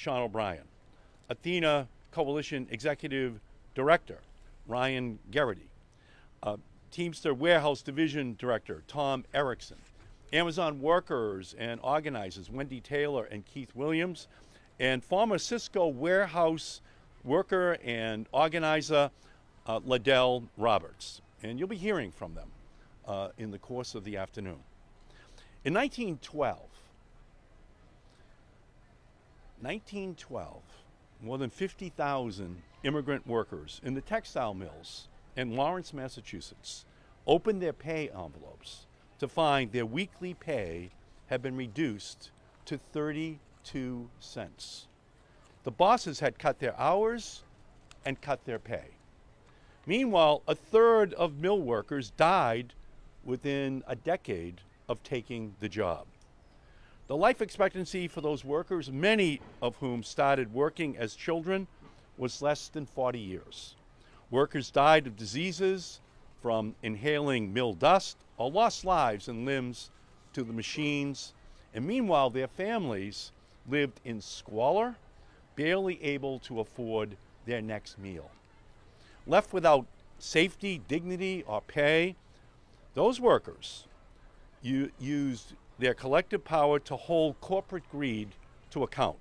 Sean O'Brien. Athena Coalition Executive Director, Ryan Garrity. Teamster Warehouse Division Director, Tom Erickson. Amazon workers and organizers, Wendy Taylor and Keith Williams. And former Cisco warehouse worker and organizer, Liddell Roberts. And you'll be hearing from them in the course of the afternoon. In 1912, more than 50,000 immigrant workers in the textile mills in Lawrence, Massachusetts, opened their pay envelopes to find their weekly pay had been reduced to 32 cents. The bosses had cut their hours and cut their pay. Meanwhile, a third of mill workers died within a decade of taking the job. The life expectancy for those workers, many of whom started working as children, was less than 40 years. Workers died of diseases from inhaling mill dust or lost lives and limbs to the machines. And meanwhile, their families lived in squalor, barely able to afford their next meal. Left without safety, dignity, or pay, those workers used their collective power to hold corporate greed to account.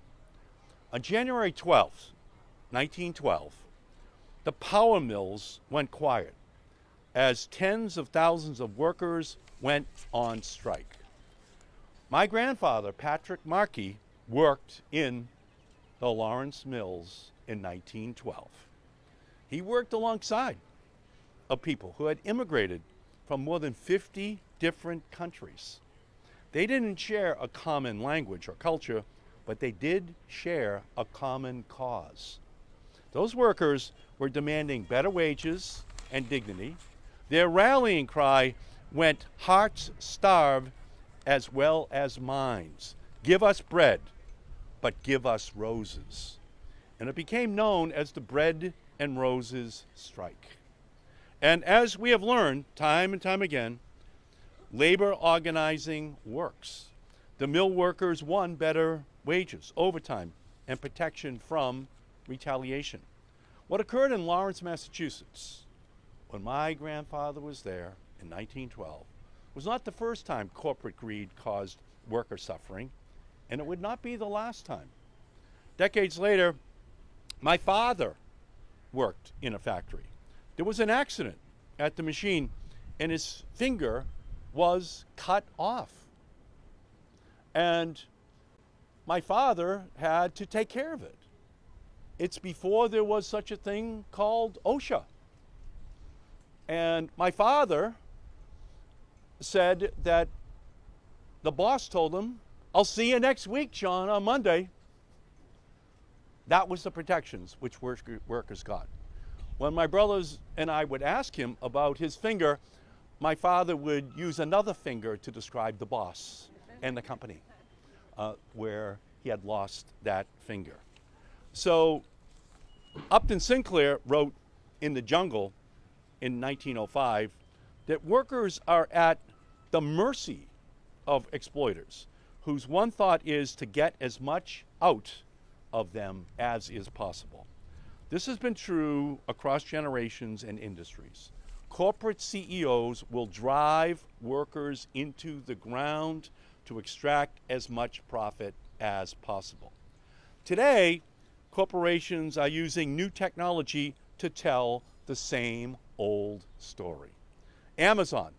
On January 12th, 1912, the power mills went quiet as tens of thousands of workers went on strike. My grandfather, Patrick Markey, worked in the Lawrence Mills in 1912. He worked alongside of people who had immigrated from more than 50 different countries. They didn't share a common language or culture, but they did share a common cause. Those workers were demanding better wages and dignity. Their rallying cry went, "Hearts starve as well as minds. Give us bread, but give us roses." And it became known as the Bread and Roses Strike. And as we have learned time and time again, labor organizing works. The mill workers won better wages, overtime, and protection from retaliation. What occurred in Lawrence, Massachusetts, when my grandfather was there in 1912, was not the first time corporate greed caused worker suffering, and it would not be the last time. Decades later, my father worked in a factory. There was an accident at the machine, and his finger was cut off. And my father had to take care of it. It's before there was such a thing called OSHA. And my father said that the boss told him, "I'll see you next week, John, on Monday." That was the protections which workers got. When my brothers and I would ask him about his finger, my father would use another finger to describe the boss and the company where he had lost that finger. So Upton Sinclair wrote in The Jungle in 1905 that workers are at the mercy of exploiters, whose one thought is to get as much out of them as is possible. This has been true across generations and industries. Corporate CEOs will drive workers into the ground to extract as much profit as possible. Today, corporations are using new technology to tell the same old story. Amazon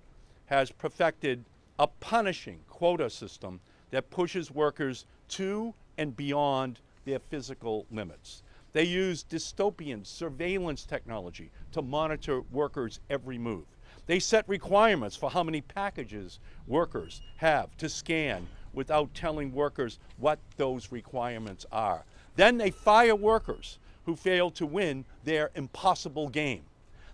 has perfected a punishing quota system that pushes workers to and beyond their physical limits. They use dystopian surveillance technology to monitor workers' every move. They set requirements for how many packages workers have to scan without telling workers what those requirements are. Then they fire workers who fail to win their impossible game.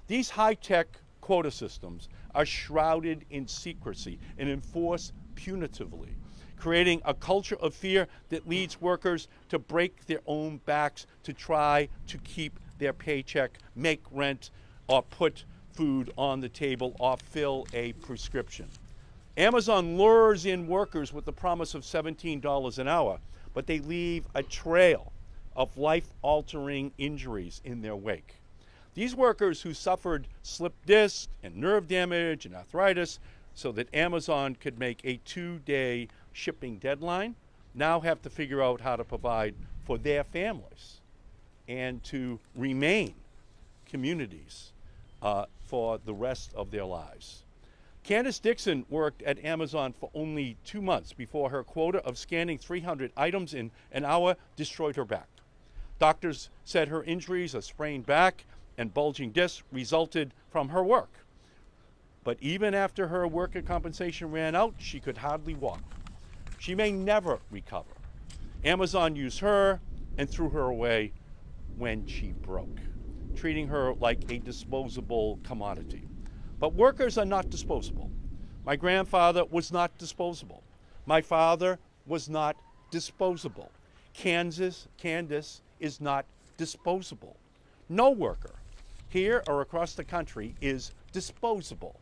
These high-tech quota systems are shrouded in secrecy and enforced punitively, creating a culture of fear that leads workers to break their own backs to try to keep their paycheck, make rent, or put food on the table, or fill a prescription. Amazon lures in workers with the promise of $17 an hour, but they leave a trail of life-altering injuries in their wake. These workers who suffered slip disc and nerve damage and arthritis so that Amazon could make a 2-day shipping deadline now have to figure out how to provide for their families and to remain communities for the rest of their lives. Candace Dixon worked at Amazon for only 2 months before her quota of scanning 300 items in an hour destroyed her back. Doctors said her injuries, a sprained back and bulging disc, resulted from her work. But even after her worker compensation ran out, she could hardly walk. She may never recover. Amazon used her and threw her away when she broke, treating her like a disposable commodity. But workers are not disposable. My grandfather was not disposable. My father was not disposable. Candace is not disposable. No worker, here or across the country, is disposable.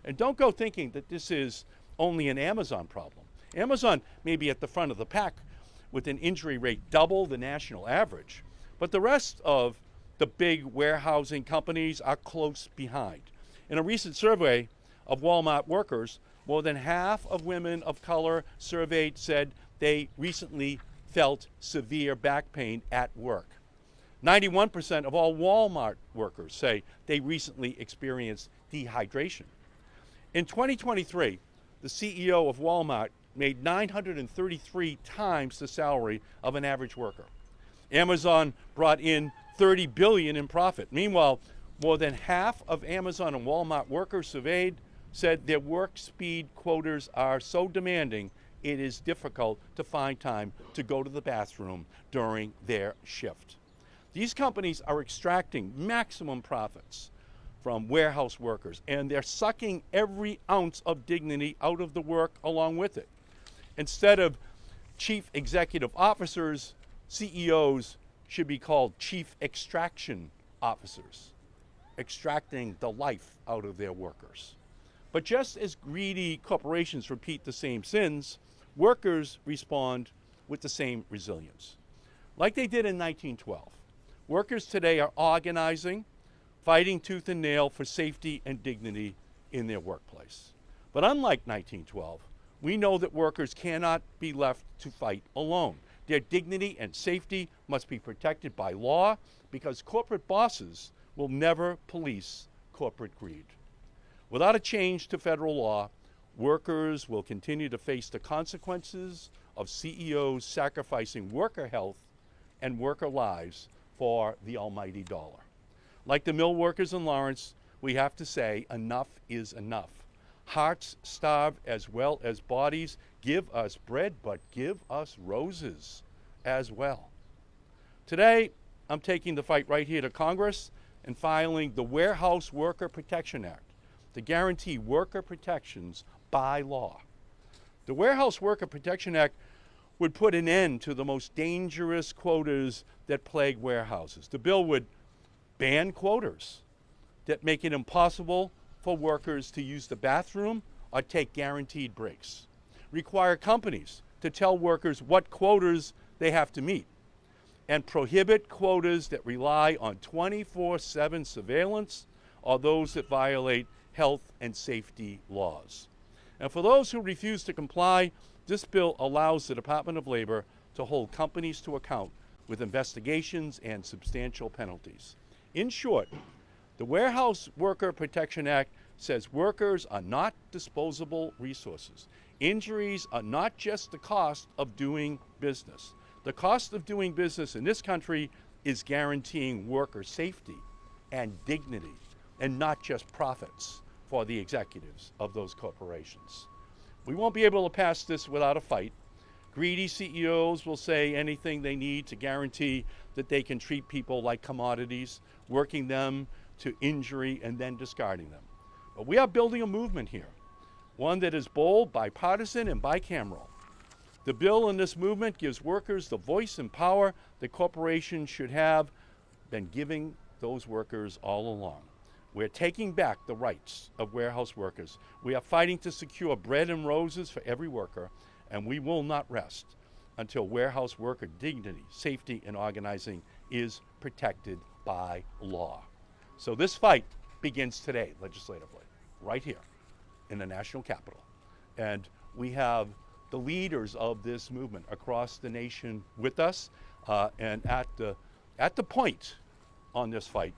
And don't go thinking that this is only an Amazon problem. Amazon may be at the front of the pack with an injury rate double the national average, but the rest of the big warehousing companies are close behind. In a recent survey of Walmart workers, more than half of women of color surveyed said they recently felt severe back pain at work. 91% of all Walmart workers say they recently experienced dehydration. In 2023, the CEO of Walmart made 933 times the salary of an average worker. Amazon brought in $30 billion in profit. Meanwhile, more than half of Amazon and Walmart workers surveyed said their work speed quotas are so demanding it is difficult to find time to go to the bathroom during their shift. These companies are extracting maximum profits from warehouse workers, and they're sucking every ounce of dignity out of the work along with it. Instead of chief executive officers, CEOs should be called chief extraction officers, extracting the life out of their workers. But just as greedy corporations repeat the same sins, workers respond with the same resilience. Like they did in 1912, workers today are organizing, fighting tooth and nail for safety and dignity in their workplace. But unlike 1912, we know that workers cannot be left to fight alone. Their dignity and safety must be protected by law because corporate bosses will never police corporate greed. Without a change to federal law, workers will continue to face the consequences of CEOs sacrificing worker health and worker lives for the almighty dollar. Like the mill workers in Lawrence, we have to say enough is enough. Hearts starve as well as bodies. Give us bread, but give us roses as well. Today, I'm taking the fight right here to Congress and filing the Warehouse Worker Protection Act to guarantee worker protections by law. The Warehouse Worker Protection Act would put an end to the most dangerous quotas that plague warehouses. The bill would ban quotas that make it impossible for workers to use the bathroom or take guaranteed breaks. Require companies to tell workers what quotas they have to meet, and prohibit quotas that rely on 24/7 surveillance or those that violate health and safety laws. And for those who refuse to comply, this bill allows the Department of Labor to hold companies to account with investigations and substantial penalties. In short, the Warehouse Worker Protection Act says workers are not disposable resources. Injuries are not just the cost of doing business. The cost of doing business in this country is guaranteeing worker safety and dignity, and not just profits for the executives of those corporations. We won't be able to pass this without a fight. Greedy CEOs will say anything they need to guarantee that they can treat people like commodities, working them to injury and then discarding them. But we are building a movement here, one that is bold, bipartisan, and bicameral. The bill in this movement gives workers the voice and power that corporations should have been giving those workers all along. We're taking back the rights of warehouse workers. We are fighting to secure bread and roses for every worker, and we will not rest until warehouse worker dignity, safety, and organizing is protected by law. So this fight begins today legislatively, right here in the national capital. And we have the leaders of this movement across the nation with us. And at the point on this fight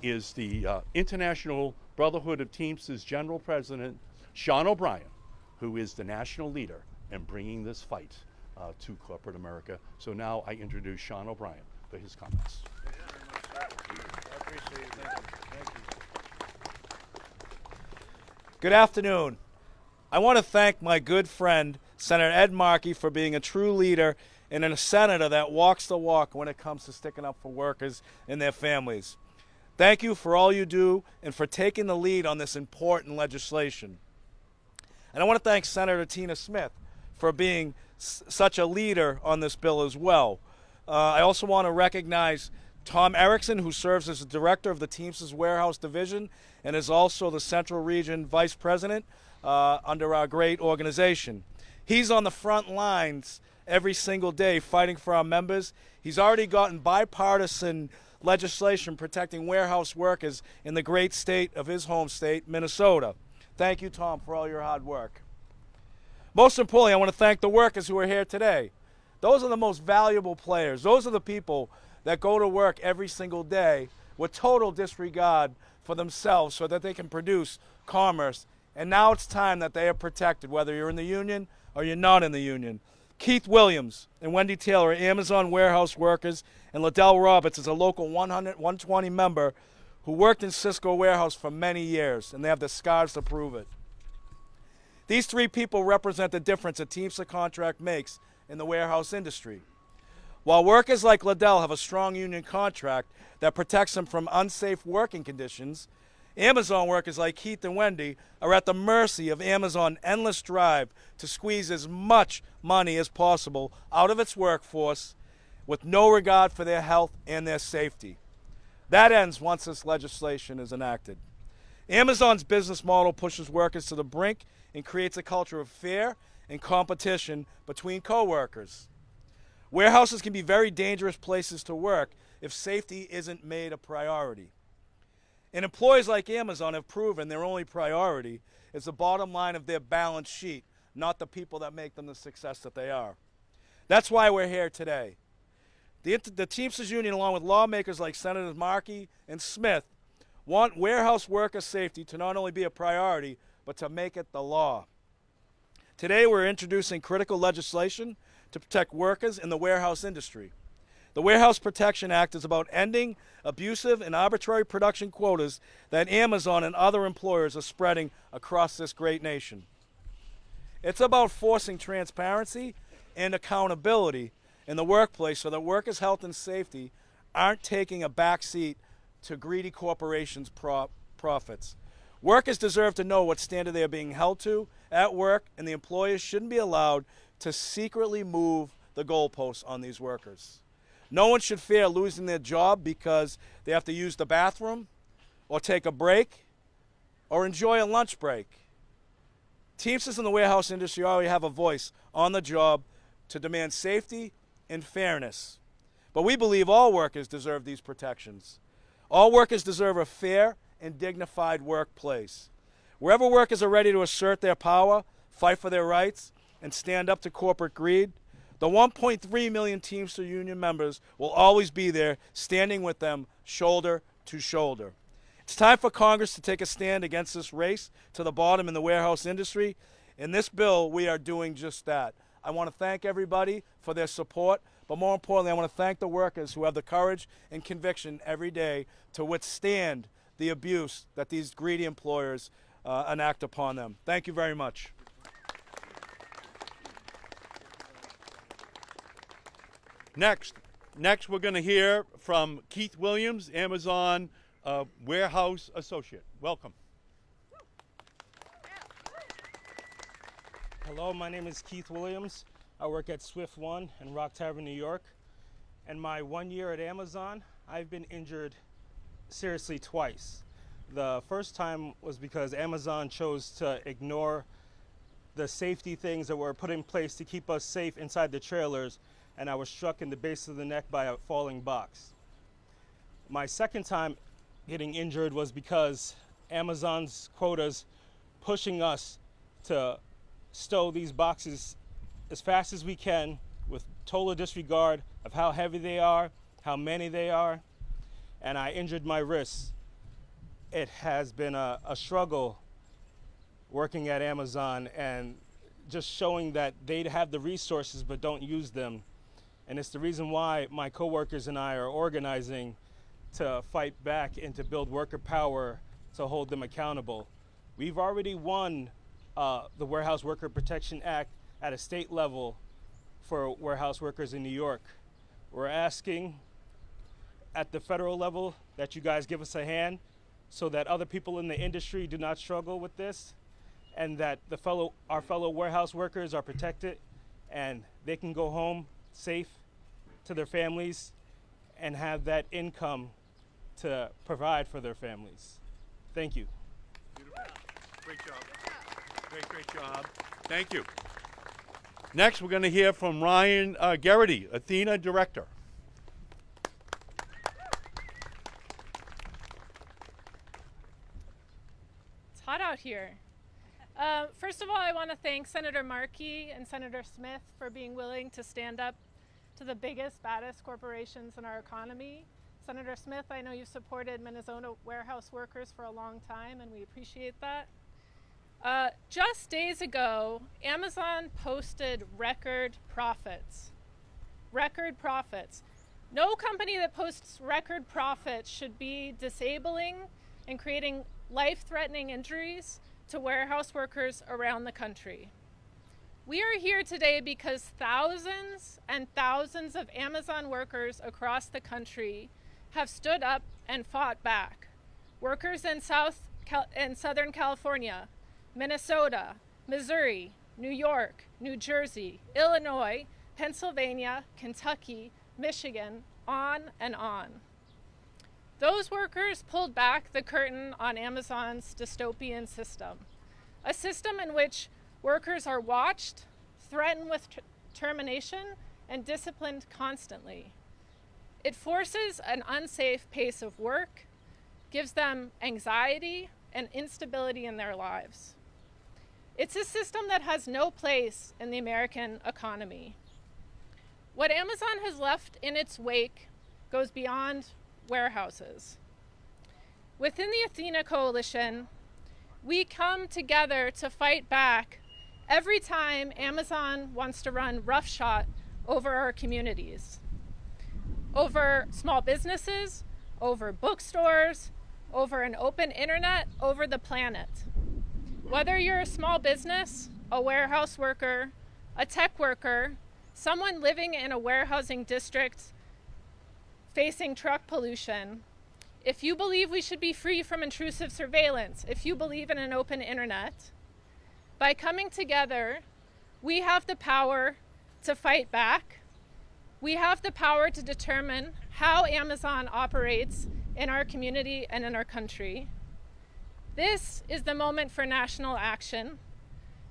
is the International Brotherhood of Teamsters General President Sean O'Brien, who is the national leader in bringing this fight to corporate America. So now I introduce Sean O'Brien for his comments. I appreciate it. Thank you. Good afternoon. I want to thank my good friend, Senator Ed Markey, for being a true leader and a senator that walks the walk when it comes to sticking up for workers and their families. Thank you for all you do and for taking the lead on this important legislation. And I want to thank Senator Tina Smith for being such a leader on this bill as well. I also want to recognize Tom Erickson, who serves as the director of the Teamsters Warehouse Division and is also the Central Region Vice President under our great organization. He's on the front lines every single day fighting for our members. He's already gotten bipartisan legislation protecting warehouse workers in the great state of his home state, Minnesota. Thank you, Tom, for all your hard work. Most importantly, I want to thank the workers who are here today. Those are the most valuable players. Those are the people that go to work every single day with total disregard for themselves so that they can produce commerce. And now it's time that they are protected, whether you're in the union or you're not in the union. Keith Williams and Wendy Taylor are Amazon warehouse workers, and Liddell Roberts is a local 120 member who worked in Cisco warehouse for many years, and they have the scars to prove it. These three people represent the difference a Teamster contract makes in the warehouse industry. While workers like Liddell have a strong union contract that protects them from unsafe working conditions, Amazon workers like Keith and Wendy are at the mercy of Amazon's endless drive to squeeze as much money as possible out of its workforce with no regard for their health and their safety. That ends once this legislation is enacted. Amazon's business model pushes workers to the brink and creates a culture of fear and competition between co-workers. Warehouses can be very dangerous places to work if safety isn't made a priority. And employers like Amazon have proven their only priority is the bottom line of their balance sheet, not the people that make them the success that they are. That's why we're here today. The Teamsters Union, along with lawmakers like Senators Markey and Smith, want warehouse worker safety to not only be a priority, but to make it the law. Today we're introducing critical legislation to protect workers in the warehouse industry. The Warehouse Protection Act is about ending abusive and arbitrary production quotas that Amazon and other employers are spreading across this great nation. It's about forcing transparency and accountability in the workplace so that workers' health and safety aren't taking a backseat to greedy corporations' profits. Workers deserve to know what standard they are being held to at work, and the employers shouldn't be allowed to secretly move the goalposts on these workers. No one should fear losing their job because they have to use the bathroom or take a break or enjoy a lunch break. Teamsters in the warehouse industry already have a voice on the job to demand safety and fairness. But we believe all workers deserve these protections. All workers deserve a fair and dignified workplace. Wherever workers are ready to assert their power, fight for their rights, and stand up to corporate greed, the 1.3 million Teamster Union members will always be there, standing with them shoulder to shoulder. It's time for Congress to take a stand against this race to the bottom in the warehouse industry. In this bill, we are doing just that. I want to thank everybody for their support, but more importantly, I want to thank the workers who have the courage and conviction every day to withstand the abuse that these greedy employers enact upon them. Thank you very much. Next we're going to hear from Keith Williams, Amazon warehouse associate. Welcome. Hello, my name is Keith Williams. I work at Swift One in Rock Tavern, New York. In my 1 year at Amazon, I've been injured seriously twice. The first time was because Amazon chose to ignore the safety things that were put in place to keep us safe inside the trailers, and I was struck in the base of the neck by a falling box. My second time getting injured was because Amazon's quotas pushing us to stow these boxes as fast as we can with total disregard of how heavy they are, how many they are, and I injured my wrists. It has been a struggle working at Amazon and just showing that they have the resources but don't use them. And it's the reason why my coworkers and I are organizing to fight back and to build worker power to hold them accountable. We've already won the Warehouse Worker Protection Act at a state level for warehouse workers in New York. We're asking at the federal level that you guys give us a hand so that other people in the industry do not struggle with this, and that our fellow warehouse workers are protected and they can go home safe to their families and have that income to provide for their families. Thank you. Beautiful. Great job. Great job. Thank you. Next, we're going to hear from Ryan Garrity, Athena Director. It's hot out here. First of all, I want to thank Senator Markey and Senator Smith for being willing to stand up to the biggest, baddest corporations in our economy. Senator Smith, I know you've supported Minnesota warehouse workers for a long time, and we appreciate that. Just days ago, Amazon posted record profits. Record profits. No company that posts record profits should be disabling and creating life-threatening injuries to warehouse workers around the country. We are here today because thousands and thousands of Amazon workers across the country have stood up and fought back. Workers in Southern California, Minnesota, Missouri, New York, New Jersey, Illinois, Pennsylvania, Kentucky, Michigan, on and on. Those workers pulled back the curtain on Amazon's dystopian system, a system in which workers are watched, threatened with termination, and disciplined constantly. It forces an unsafe pace of work, gives them anxiety and instability in their lives. It's a system that has no place in the American economy. What Amazon has left in its wake goes beyond warehouses. Within the Athena Coalition, we come together to fight back every time Amazon wants to run roughshod over our communities, over small businesses, over bookstores, over an open internet, over the planet. Whether you're a small business, a warehouse worker, a tech worker, someone living in a warehousing district facing truck pollution, if you believe we should be free from intrusive surveillance, if you believe in an open internet, by coming together, we have the power to fight back. We have the power to determine how Amazon operates in our community and in our country. This is the moment for national action,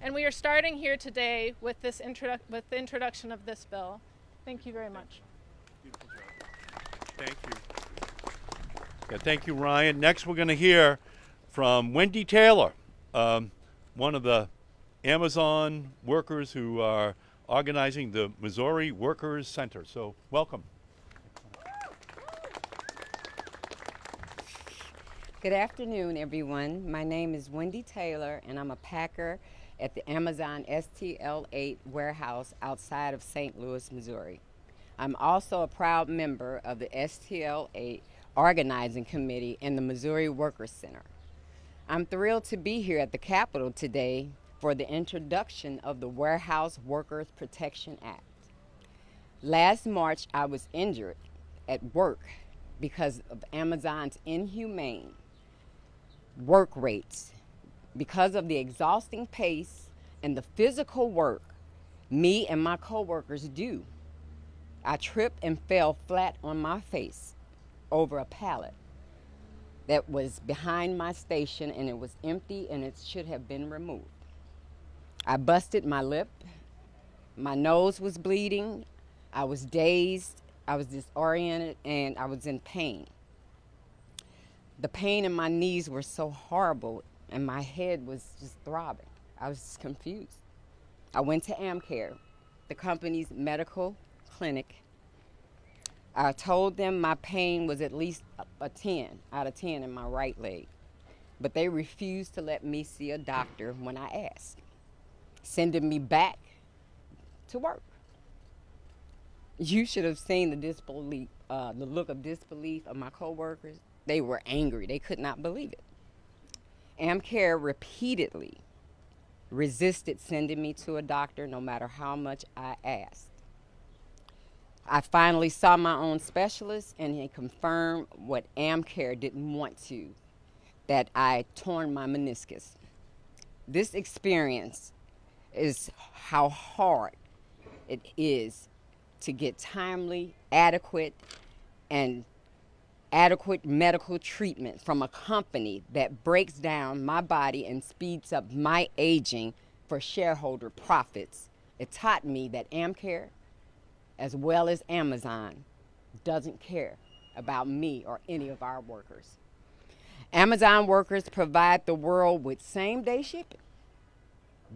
and we are starting here today with the introduction of this bill. Thank you very much. Beautiful job. Thank you. Yeah, thank you, Ryan. Next, we're going to hear from Wendy Taylor, one of the Amazon workers who are organizing the Missouri Workers Center. So, welcome. Good afternoon, everyone. My name is Wendy Taylor, and I'm a packer at the Amazon STL8 warehouse outside of St. Louis, Missouri. I'm also a proud member of the STL8 organizing committee in the Missouri Workers Center. I'm thrilled to be here at the Capitol today for the introduction of the Warehouse Workers Protection Act. Last March, I was injured at work because of Amazon's inhumane work rates. Because of the exhausting pace and the physical work me and my coworkers do, I tripped and fell flat on my face over a pallet that was behind my station, and it was empty and it should have been removed. I busted my lip. My nose was bleeding. I was dazed. I was disoriented, and I was in pain. The pain in my knees were so horrible, and my head was just throbbing. I was just confused. I went to AmCare, the company's medical clinic. I told them my pain was at least a 10 out of 10 in my right leg, but they refused to let me see a doctor when I asked, sending me back to work. You should have seen the disbelief, the look of disbelief of my coworkers. They were angry. They could not believe it. AmCare repeatedly resisted sending me to a doctor no matter how much I asked. I finally saw my own specialist, and he confirmed what AmCare didn't want to, that I torn my meniscus. This experience is how hard it is to get timely, adequate medical treatment from a company that breaks down my body and speeds up my aging for shareholder profits. It taught me that AmCare, as well as Amazon, doesn't care about me or any of our workers. Amazon workers provide the world with same-day shipping,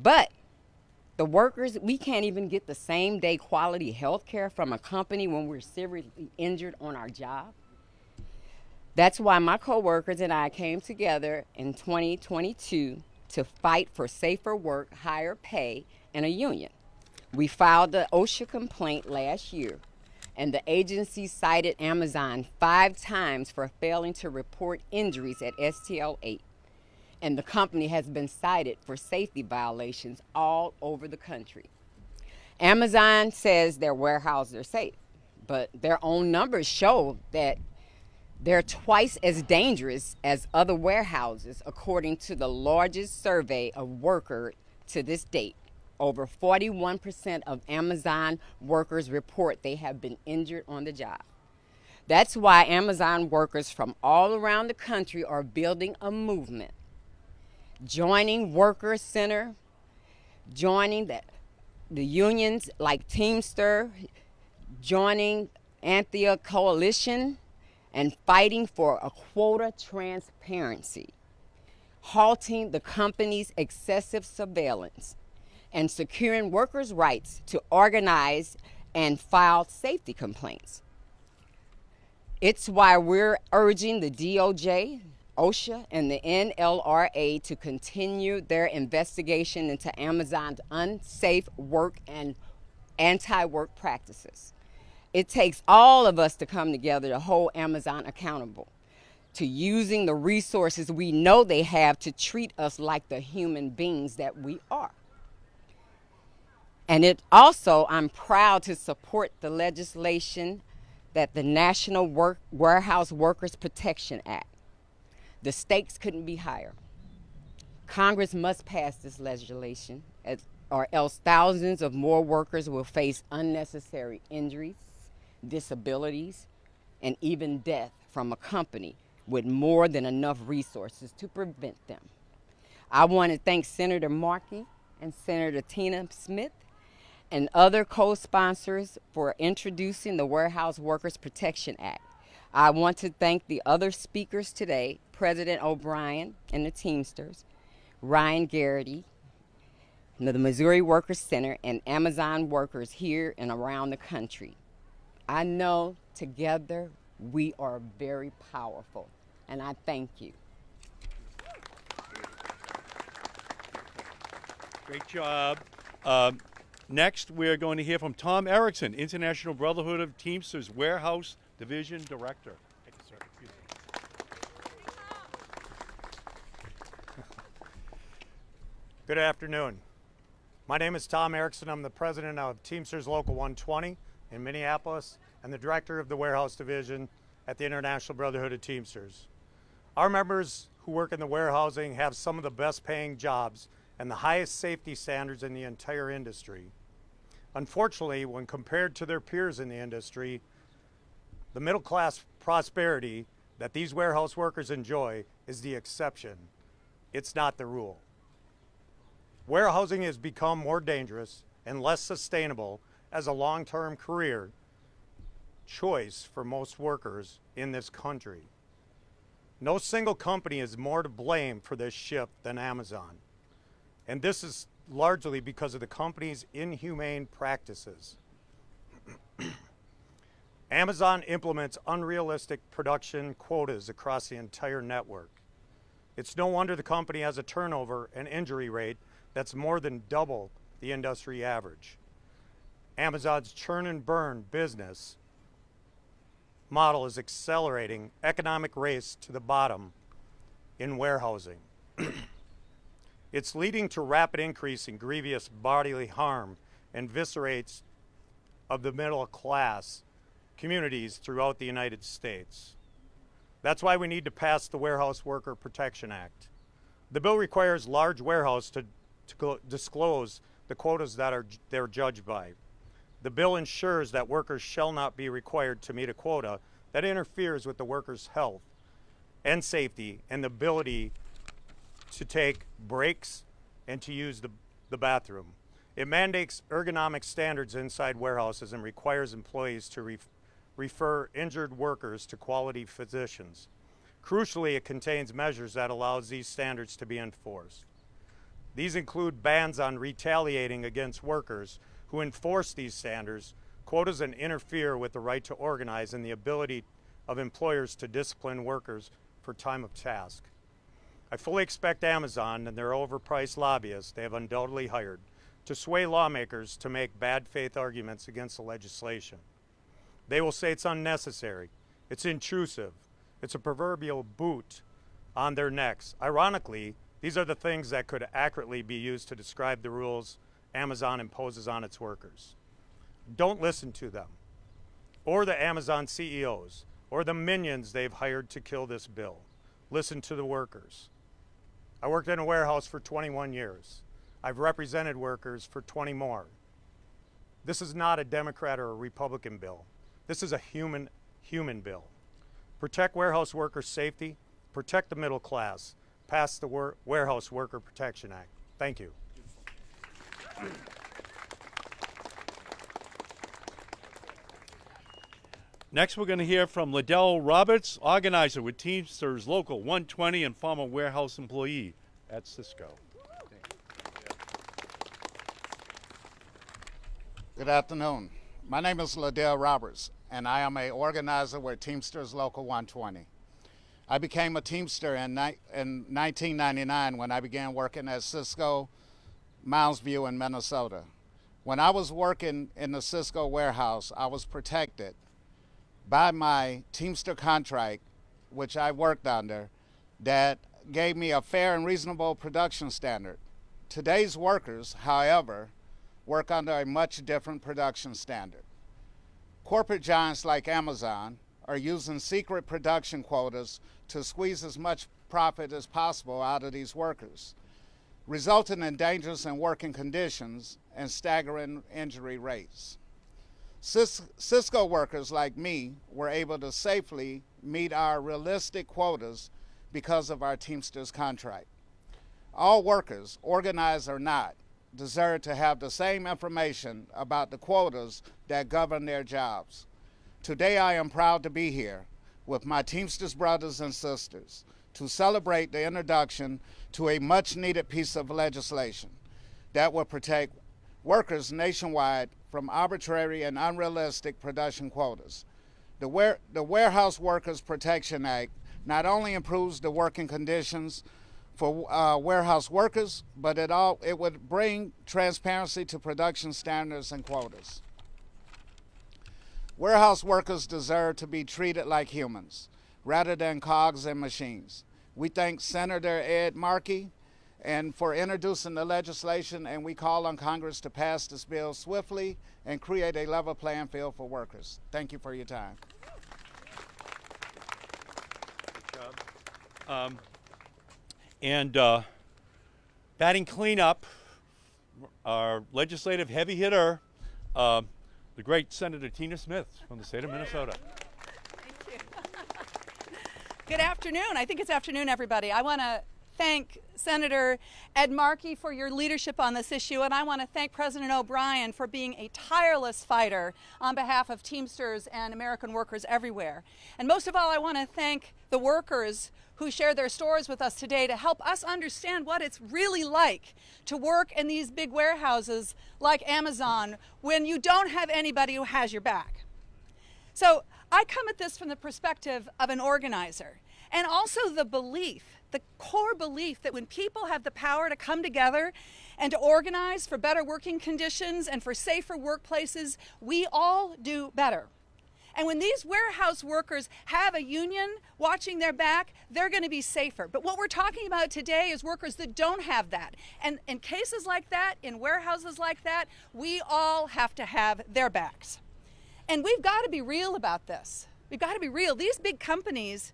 but the workers, we can't even get the same-day quality health care from a company when we're seriously injured on our job. That's why my coworkers and I came together in 2022 to fight for safer work, higher pay, and a union. We filed the OSHA complaint last year, and the agency cited Amazon 5 times for failing to report injuries at STL 8. And the company has been cited for safety violations all over the country. Amazon says their warehouses are safe, but their own numbers show that they're twice as dangerous as other warehouses, according to the largest survey of workers to this date. Over 41% of Amazon workers report they have been injured on the job. That's why Amazon workers from all around the country are building a movement, joining Worker Center, joining the unions like Teamster, joining Athena Coalition, and fighting for a quota transparency, halting the company's excessive surveillance, and securing workers' rights to organize and file safety complaints. It's why we're urging the DOJ, OSHA, and the NLRA to continue their investigation into Amazon's unsafe work and anti-work practices. It takes all of us to come together to hold Amazon accountable to using the resources we know they have to treat us like the human beings that we are. And I'm proud to support the legislation that the National Warehouse Workers Protection Act. The stakes couldn't be higher. Congress must pass this legislation, or else thousands of more workers will face unnecessary injuries, disabilities, and even death from a company with more than enough resources to prevent them. I want to thank Senator Markey and Senator Tina Smith and other co-sponsors for introducing the Warehouse Workers Protection Act. I want to thank the other speakers today, President O'Brien and the Teamsters, Ryan Garrity, the Missouri Workers Center, and Amazon workers here and around the country. I know together we are very powerful, and I thank you. Great job. Next, we're going to hear from Tom Erickson, International Brotherhood of Teamsters Warehouse Division Director. Thank you, sir. Excuse me. Good afternoon. My name is Tom Erickson. I'm the president of Teamsters Local 120 in Minneapolis and the director of the Warehouse Division at the International Brotherhood of Teamsters. Our members who work in the warehousing have some of the best paying jobs and the highest safety standards in the entire industry. Unfortunately, when compared to their peers in the industry, the middle class prosperity that these warehouse workers enjoy is the exception. It's not the rule. Warehousing has become more dangerous and less sustainable as a long-term career choice for most workers in this country. No single company is more to blame for this shift than Amazon. And this is largely because of the company's inhumane practices. Amazon implements unrealistic production quotas across the entire network. It's no wonder the company has a turnover and injury rate that's more than double the industry average. Amazon's churn and burn business model is accelerating economic race to the bottom in warehousing. It's leading to rapid increase in grievous bodily harm and viscerates of the middle class communities throughout the United States. That's why we need to pass the Warehouse Worker Protection Act. The bill requires large warehouses to disclose the quotas that they're judged by. The bill ensures that workers shall not be required to meet a quota that interferes with the workers' health and safety and the ability to take breaks and to use the bathroom. It mandates ergonomic standards inside warehouses and requires employees to refer injured workers to quality physicians. Crucially, it contains measures that allows these standards to be enforced. These include bans on retaliating against workers who enforce these standards, quotas and interfere with the right to organize, and the ability of employers to discipline workers for time of task. I fully expect Amazon and their overpriced lobbyists they have undoubtedly hired to sway lawmakers to make bad faith arguments against the legislation. They will say it's unnecessary, it's intrusive, it's a proverbial boot on their necks. Ironically, these are the things that could accurately be used to describe the rules Amazon imposes on its workers. Don't listen to them, or the Amazon CEOs, or the minions they've hired to kill this bill. Listen to the workers. I worked in a warehouse for 21 years. I've represented workers for 20 more. This is not a Democrat or a Republican bill. This is a human bill. Protect warehouse workers' safety, protect the middle class, pass the Warehouse Worker Protection Act. Thank you. Next, we're going to hear from Liddell Roberts, organizer with Teamsters Local 120 and former warehouse employee at Cisco. Good afternoon. My name is Liddell Roberts, and I am an organizer with Teamsters Local 120. I became a Teamster in 1999 when I began working at Cisco, Mounds View in Minnesota. When I was working in the Cisco warehouse, I was protected by my Teamster contract, which I worked under, that gave me a fair and reasonable production standard. Today's workers, however, work under a much different production standard. Corporate giants like Amazon are using secret production quotas to squeeze as much profit as possible out of these workers, resulting in dangerous and working conditions and staggering injury rates. Cisco workers like me were able to safely meet our realistic quotas because of our Teamsters contract. All workers, organized or not, deserve to have the same information about the quotas that govern their jobs. Today I am proud to be here with my Teamsters brothers and sisters to celebrate the introduction to a much needed piece of legislation that will protect workers nationwide from arbitrary and unrealistic production quotas. The Warehouse Workers Protection Act not only improves the working conditions for warehouse workers, but it would bring transparency to production standards and quotas. Warehouse workers deserve to be treated like humans rather than cogs and machines. We thank Senator Ed Markey for introducing the legislation, and we call on Congress to pass this bill swiftly and create a level playing field for workers. Thank you for your time. Good job. And batting cleanup, our legislative heavy hitter, the great Senator Tina Smith from the state of Minnesota. Thank you. Good afternoon. I think it's afternoon, everybody. I want to thank Senator Ed Markey for your leadership on this issue, and I want to thank President O'Brien for being a tireless fighter on behalf of Teamsters and American workers everywhere. And most of all, I want to thank the workers who share their stories with us today to help us understand what it's really like to work in these big warehouses like Amazon when you don't have anybody who has your back. So I come at this from the perspective of an organizer, and also the belief, the core belief that when people have the power to come together and to organize for better working conditions and for safer workplaces, we all do better. And when these warehouse workers have a union watching their back, they're going to be safer. But what we're talking about today is workers that don't have that. And in cases like that, in warehouses like that, we all have to have their backs. And we've got to be real about this. We've got to be real. These big companies,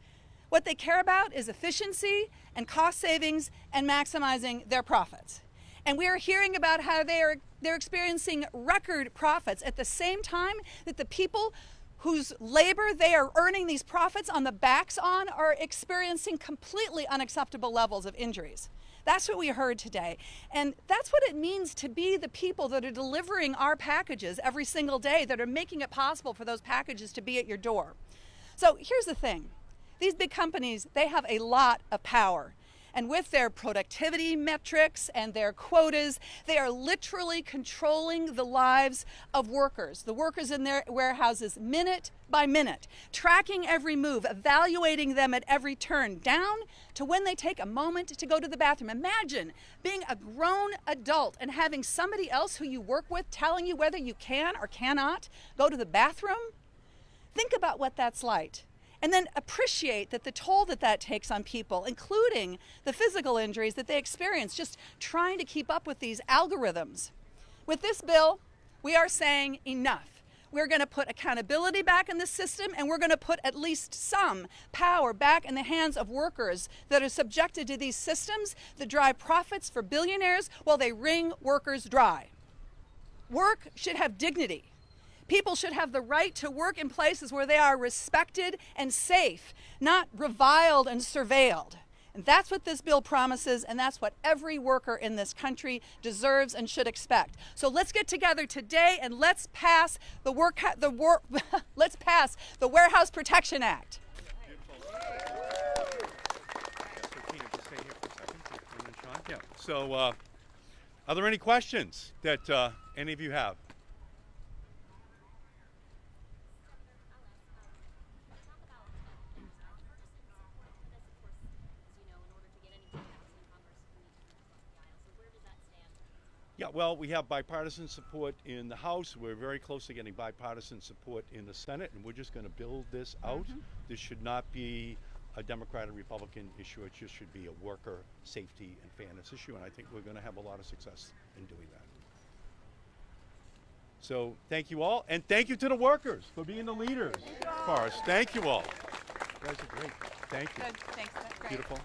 what they care about is efficiency and cost savings and maximizing their profits. And we are hearing about how they're experiencing record profits at the same time that the people whose labor they are earning these profits on the backs on are experiencing completely unacceptable levels of injuries. That's what we heard today. And that's what it means to be the people that are delivering our packages every single day, that are making it possible for those packages to be at your door. So here's the thing. These big companies, they have a lot of power. And with their productivity metrics and their quotas, they are literally controlling the lives of workers, the workers in their warehouses minute by minute, tracking every move, evaluating them at every turn, down to when they take a moment to go to the bathroom. Imagine being a grown adult and having somebody else who you work with telling you whether you can or cannot go to the bathroom. Think about what that's like. And then appreciate that the toll that that takes on people, including the physical injuries that they experience just trying to keep up with these algorithms. With this bill, we are saying enough. We're going to put accountability back in the system, and we're going to put at least some power back in the hands of workers that are subjected to these systems that drive profits for billionaires while they wring workers dry. Work should have dignity. People should have the right to work in places where they are respected and safe, not reviled and surveilled. And that's what this bill promises, and that's what every worker in this country deserves and should expect. So let's get together today and let's pass the Warehouse Protection Act. So, are there any questions that any of you have? Yeah, well, we have bipartisan support in the House. We're very close to getting bipartisan support in the Senate, and we're just going to build this out. This should not be a Democrat or Republican issue. It just should be a worker safety and fairness issue, and I think we're going to have a lot of success in doing that. So thank you all, and thank you to the workers for being the leaders for us. Thank you all. You guys are great. Thank you. Good. Thanks. That's great. Beautiful.